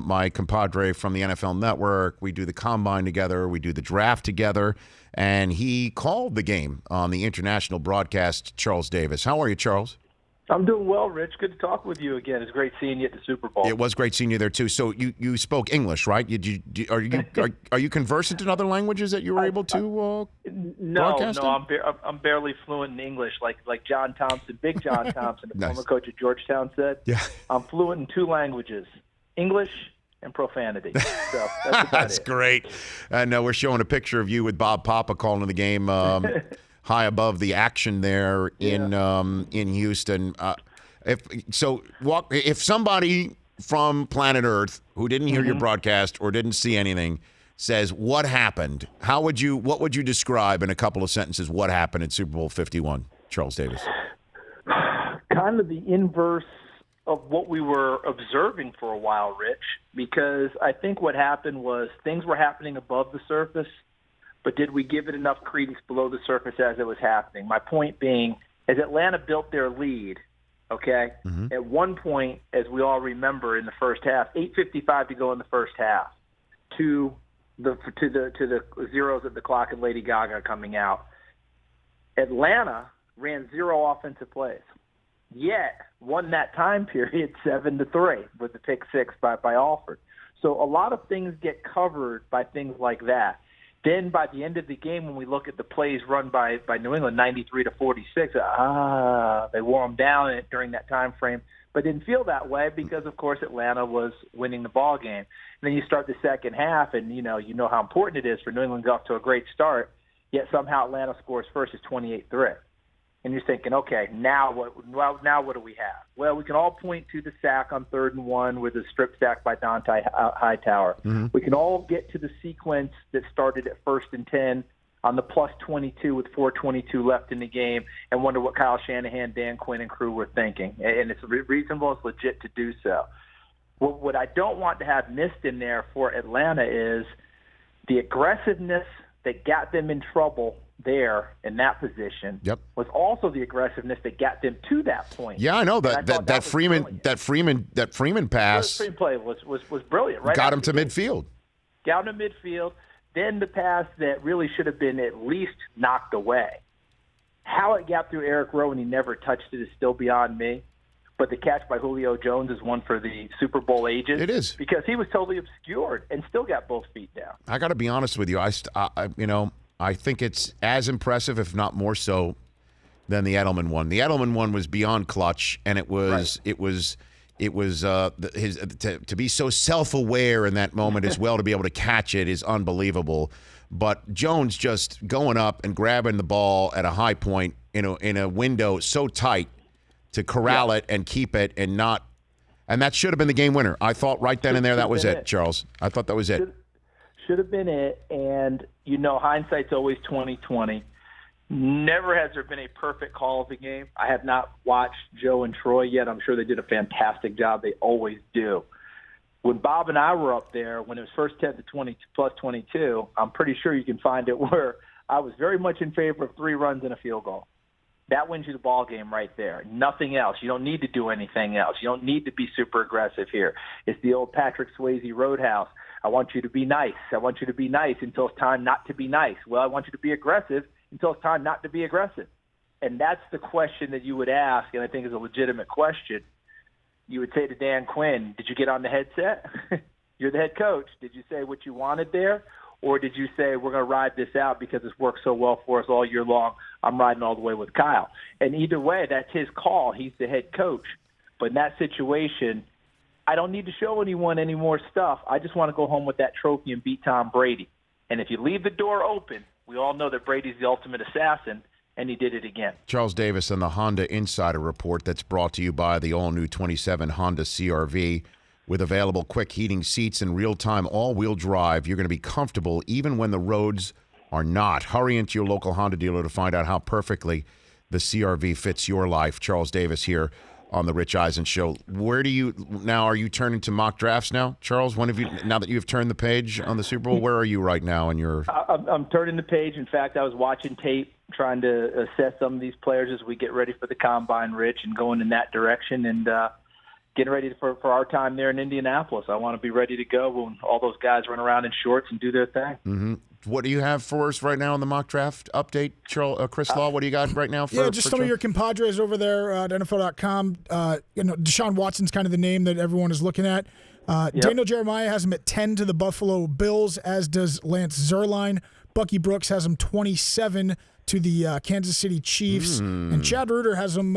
my compadre from the NFL Network. We do the combine together. We do the draft together. And he called the game on the international broadcast, Charles Davis. How are you, Charles? I'm doing well, Rich. Good to talk with you again. It's great seeing you at the Super Bowl. It was great seeing you there too. So you spoke English, right? Are you conversant in other languages that you were able to broadcast? No, I'm barely fluent in English, like John Thompson, Big John Thompson, the Nice. former coach at Georgetown, said. Yeah, I'm fluent in 2 languages, English and profanity. So that's about that's it. great. And we're showing a picture of you with Bob Papa calling the game. High above the action there in Houston. If somebody from planet Earth who didn't hear your broadcast or didn't see anything says, what happened? What would you describe in a couple of sentences what happened at Super Bowl 51, Charles Davis? Kind of the inverse of what we were observing for a while, Rich, because I think what happened was things were happening above the surface, but did we give it enough credence below the surface as it was happening? My point being, as Atlanta built their lead, okay, at one point, as we all remember in the first half, 8:55 to go in the first half, to the zeros at the clock and Lady Gaga coming out, Atlanta ran 0 offensive plays, yet won that time period 7-3 with the pick 6 by Alford. So a lot of things get covered by things like that. Then by the end of the game, when we look at the plays run by New England, 93-46, they wore them down during that time frame, but didn't feel that way because, of course, Atlanta was winning the ball game. And then you start the second half, and you know how important it is for New England to get off to a great start, yet somehow Atlanta scores first is 28-3. And you're thinking, okay, now what? Well, now what do we have? Well, we can all point to the sack on 3rd and 1 with a strip sack by Dante Hightower. We can all get to the sequence that started at 1st and 10 on the plus 22 with 4:22 left in the game and wonder what Kyle Shanahan, Dan Quinn, and crew were thinking. And it's reasonable, it's legit to do so. What I don't want to have missed in there for Atlanta is the aggressiveness that got them in trouble there in that position was also the aggressiveness that got them to that point. Yeah, I know that Freeman pass. The Freeman play was brilliant. Right, got him to midfield. Got him to midfield. Then the pass that really should have been at least knocked away. How it got through Eric Rowe and he never touched it is still beyond me. But the catch by Julio Jones is one for the Super Bowl ages. It is. Because he was totally obscured and still got both feet down. I got to be honest with you. I think it's as impressive, if not more so, than the Edelman one. The Edelman one was beyond clutch, and it was to be so self-aware in that moment as well, to be able to catch it is unbelievable. But Jones just going up and grabbing the ball at a high point in a window so tight to corral it and keep it and not. And that should have been the game winner. I thought right then and there that was it, Charles. I thought that was it. Should have been it, and hindsight's always 20/20. Never has there been a perfect call of the game. I have not watched Joe and Troy yet. I'm sure they did a fantastic job. They always do. When Bob and I were up there, when it was first 10 to 20 plus 22, I'm pretty sure you can find it where I was very much in favor of 3 runs and a field goal. That wins you the ball game right there. Nothing else. You don't need to do anything else. You don't need to be super aggressive here. It's the old Patrick Swayze Roadhouse. I want you to be nice. I want you to be nice until it's time not to be nice. Well, I want you to be aggressive until it's time not to be aggressive. And that's the question that you would ask, and I think is a legitimate question. You would say to Dan Quinn, did you get on the headset? You're the head coach. Did you say what you wanted there? Or did you say, we're going to ride this out because it's worked so well for us all year long, I'm riding all the way with Kyle? And either way, that's his call. He's the head coach. But in that situation, I don't need to show anyone any more stuff. I just want to go home with that trophy and beat Tom Brady. And if you leave the door open, we all know that Brady's the ultimate assassin, and he did it again. Charles Davis and the Honda Insider Report that's brought to you by the all-new 27 Honda CR-V. With available quick heating seats and real-time all-wheel drive, you're going to be comfortable even when the roads are not. Hurry into your local Honda dealer to find out how perfectly the CR-V fits your life. Charles Davis here on the Rich Eisen Show. Are you turning to mock drafts now, Charles? Now that you've turned the page on the Super Bowl, where are you right now in your... I'm turning the page. In fact, I was watching tape, trying to assess some of these players as we get ready for the Combine, Rich, and going in that direction. And, getting ready for our time there in Indianapolis. I want to be ready to go when all those guys run around in shorts and do their thing. Mm-hmm. What do you have for us right now in the mock draft update, Chris Law? What do you got right now? Just some of your compadres over there at NFL.com. Deshaun Watson's kind of the name that everyone is looking at. Daniel Jeremiah has him at 10 to the Buffalo Bills, as does Lance Zierlein. Bucky Brooks has him 27 to the Kansas City Chiefs. And Chad Reuter has him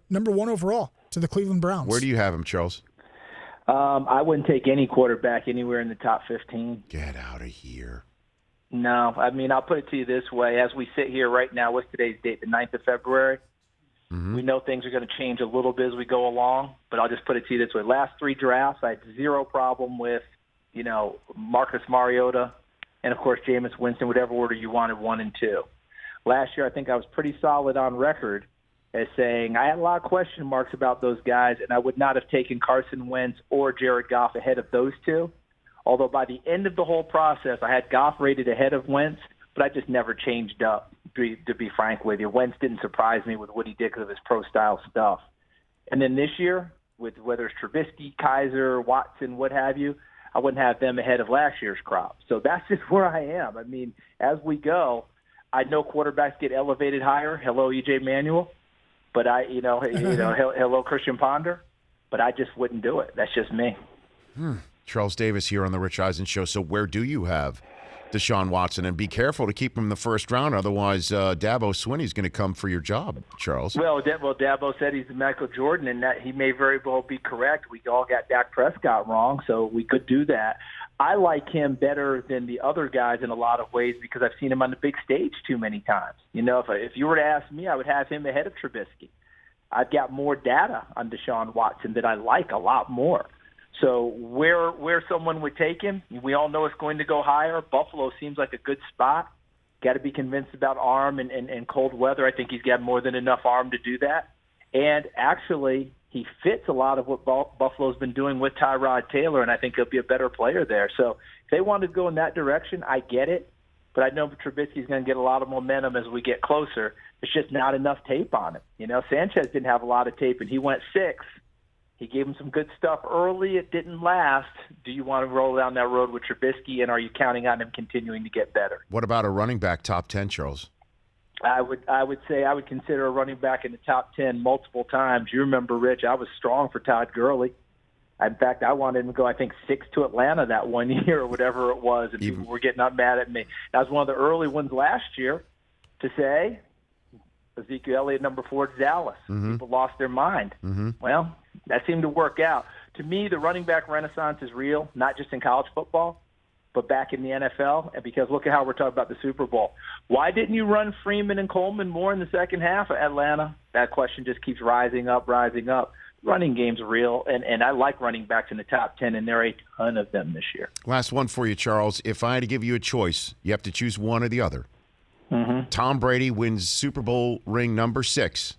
number 1 overall to the Cleveland Browns. Where do you have him, Charles? I wouldn't take any quarterback anywhere in the top 15. Get out of here. No, I mean, I'll put it to you this way. As we sit here right now, what's today's date? The 9th of February. We know things are going to change a little bit as we go along, but I'll just put it to you this way. Last 3 drafts, I had zero problem with, Marcus Mariota and, of course, Jameis Winston, whatever order you wanted, 1 and 2. Last year, I think I was pretty solid on record as saying I had a lot of question marks about those guys, and I would not have taken Carson Wentz or Jared Goff ahead of those two. Although by the end of the whole process, I had Goff rated ahead of Wentz, but I just never changed up, to be frank with you. Wentz didn't surprise me with what he did because of his pro-style stuff. And then this year, with whether it's Trubisky, Kaiser, Watson, what have you, I wouldn't have them ahead of last year's crop. So that's just where I am. I mean, as we go, I know quarterbacks get elevated higher. Hello, E.J. Manuel. But hello, Christian Ponder. But I just wouldn't do it. That's just me. Charles Davis here on the Rich Eisen Show. So where do you have Deshaun Watson? And be careful to keep him in the first round. Otherwise, Dabo Swinney's going to come for your job, Charles. Well, Dabo said he's Michael Jordan, and that he may very well be correct. We all got Dak Prescott wrong, so we could do that. I like him better than the other guys in a lot of ways because I've seen him on the big stage too many times. If you were to ask me, I would have him ahead of Trubisky. I've got more data on Deshaun Watson that I like a lot more. So where someone would take him, we all know it's going to go higher. Buffalo seems like a good spot. Got to be convinced about arm and cold weather. I think he's got more than enough arm to do that. And actually, he fits a lot of what Buffalo's been doing with Tyrod Taylor, and I think he'll be a better player there. So if they want to go in that direction, I get it. But I know Trubisky's going to get a lot of momentum as we get closer. There's just not enough tape on him. Sanchez didn't have a lot of tape, and he went 6. He gave him some good stuff early. It didn't last. Do you want to roll down that road with Trubisky, and are you counting on him continuing to get better? What about a running back top 10, Charles? I would say I would consider a running back in the top 10 multiple times. You remember, Rich, I was strong for Todd Gurley. In fact, I wanted him to go, I think, 6 to Atlanta that one year or whatever it was, and people were getting up mad at me. That was one of the early ones last year to say Ezekiel Elliott, number 4 to Dallas. People lost their mind. Well, that seemed to work out. To me, the running back renaissance is real, not just in college football, but back in the NFL. And because look at how we're talking about the Super Bowl. Why didn't you run Freeman and Coleman more in the second half of Atlanta? That question just keeps rising up. Running game's real, and I like running backs in the top 10, and there are a ton of them this year. Last one for you, Charles. If I had to give you a choice, you have to choose one or the other. Tom Brady wins Super Bowl ring number 6,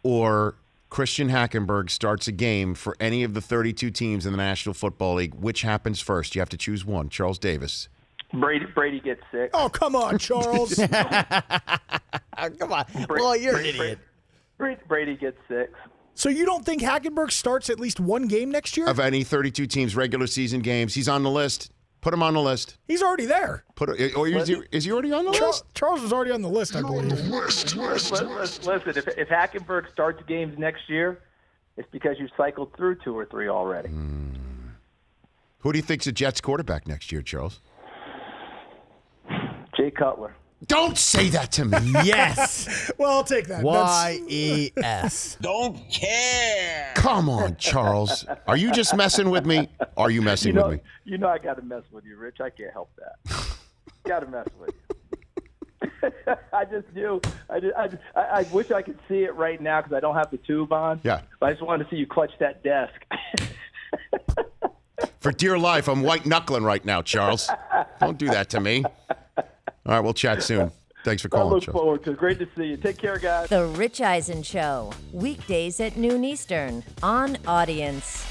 or Christian Hackenberg starts a game for any of the 32 teams in the National Football League. Which happens first? You have to choose one. Charles Davis. Brady gets 6. Oh, come on, Charles. Come on. Well, you're an idiot. Brady gets 6. So you don't think Hackenberg starts at least one game next year? Of any 32 teams, regular season games. He's on the list. Put him on the list. He's already there. Is he already on the list? Charles was already on the list, I believe. Listen, if Hackenberg starts games next year, it's because you've cycled through 2 or 3 already. Who do you think's a Jets quarterback next year, Charles? Jay Cutler. Don't say that to me. Yes. Well, I'll take that. Y-E-S. Don't care. Come on, Charles. Are you just messing with me? Are you messing with me? You know I got to mess with you, Rich. I can't help that. Got to mess with you. I just knew. I wish I could see it right now because I don't have the tube on. Yeah. But I just wanted to see you clutch that desk. For dear life, I'm white knuckling right now, Charles. Don't do that to me. All right, we'll chat soon. Thanks for calling, Charles. I look forward to it. Great to see you. Take care, guys. The Rich Eisen Show, weekdays at noon Eastern on Audience.